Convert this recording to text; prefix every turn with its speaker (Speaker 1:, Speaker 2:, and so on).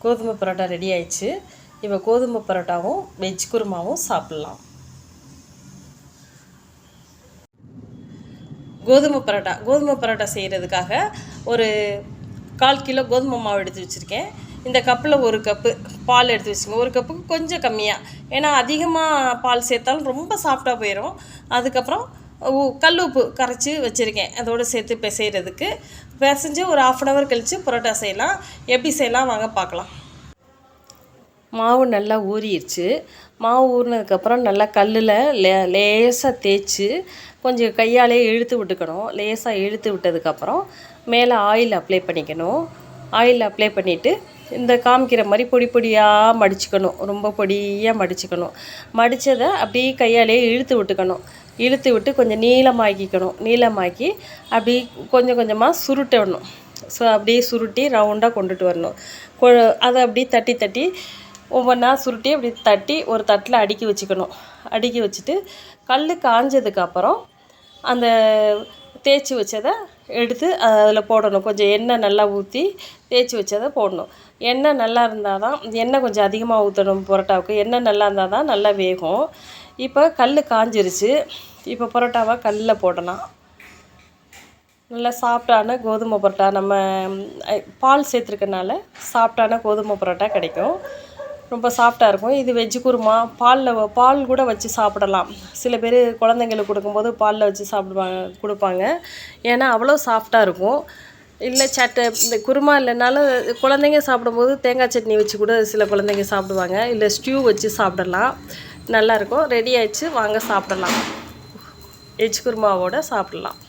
Speaker 1: கோதுமை பரோட்டா ரெடி ஆயிடுச்சு. இப்போ கோதுமை பரோட்டாவும் வெஜ் குருமாவும் சாப்பிட்லாம். கோதுமை பரோட்டா செய்கிறதுக்காக ஒரு 1/4 கிலோ கோதுமை மாவு எடுத்து வச்சுருக்கேன். இந்த கப்பில் 1 கப்பு பால் எடுத்து வச்சுக்கோங்க. 1 கப்புக்கு கொஞ்சம் கம்மியாக, ஏன்னா அதிகமாக பால் சேர்த்தாலும் ரொம்ப சாஃப்டாக போயிடும். அதுக்கப்புறம் கல் உப்பு கரைச்சி வச்சுருக்கேன், அதோடு சேர்த்து பிசைகிறதுக்கு. பிசைஞ்சு ஒரு 1/2 hour கழித்து பரோட்டா செய்யலாம். எப்படி செய்யலாம் வாங்க பார்க்கலாம். மாவு நல்லா ஊறிடுச்சு. மாவு ஊறினதுக்கப்புறம் நல்லா கல்லில் லேசாக தேய்ச்சி கொஞ்சம் கையாலே இழுத்து விட்டுக்கணும். லேசாக இழுத்து விட்டதுக்கப்புறம் மேலே ஆயில் அப்ளை பண்ணிக்கணும். ஆயில் அப்ளை பண்ணிவிட்டு இந்த காமிக்கிற மாதிரி பொடி பொடியாக மடிச்சுக்கணும். ரொம்ப பொடியாக மடிச்சுக்கணும். மடித்ததை அப்படியே கையாலே இழுத்து விட்டுக்கணும். இழுத்து விட்டு கொஞ்சம் நீளமாக்கிக்கணும். நீளமாக்கி அப்படி கொஞ்சம் கொஞ்சமாக சுருட்டணும். அப்படியே சுருட்டி ரவுண்டாக கொண்டுட்டு வரணும். அதை அப்படியே தட்டி தட்டி ஒவ்வொன்றா சுருட்டி அப்படி தட்டி ஒரு தட்டில் அடுக்கி வச்சுக்கணும். அடுக்கி வச்சுட்டு கல் காஞ்சதுக்கப்புறம் அந்த தேய்ச்சி வச்சதை எடுத்து அதில் போடணும். கொஞ்சம் எண்ணெய் நல்லா ஊற்றி தேய்ச்சி வச்சதை போடணும். எண்ணெய் நல்லா இருந்தால் தான், எண்ணெய் கொஞ்சம் அதிகமாக ஊற்றணும் பரோட்டாவுக்கு. எண்ணெய் நல்லா இருந்தால் தான் நல்லா வேகும். இப்போ கல் காஞ்சிருச்சு. இப்போ பரோட்டாவை கல்லில் போடலாம். நல்லா சாஃப்டான கோதுமை பரோட்டா, நம்ம பால் சேர்த்துருக்கனால சாஃப்டான கோதுமை பரோட்டா கிடைக்கும். ரொம்ப சாஃப்டாக இருக்கும். இது வெஜ்ஜு குருமா. பால் கூட வச்சு சாப்பிடலாம். சில பேர் குழந்தைங்களுக்கு கொடுக்கும்போது பாலில் வச்சு கொடுப்பாங்க. ஏன்னா அவ்வளோ சாஃப்டாக இருக்கும். இல்லை இந்த குருமா இல்லைனாலும் குழந்தைங்க சாப்பிடும்போது தேங்காய் சட்னி வச்சு கூட சில குழந்தைங்க சாப்பிடுவாங்க. இல்லை ஸ்டியூ வச்சு சாப்பிடலாம். நல்லாயிருக்கும். ரெடி ஆயிடுச்சு, வாங்க சாப்பிடலாம். வெஜ் குருமாவோடு சாப்பிடலாம்.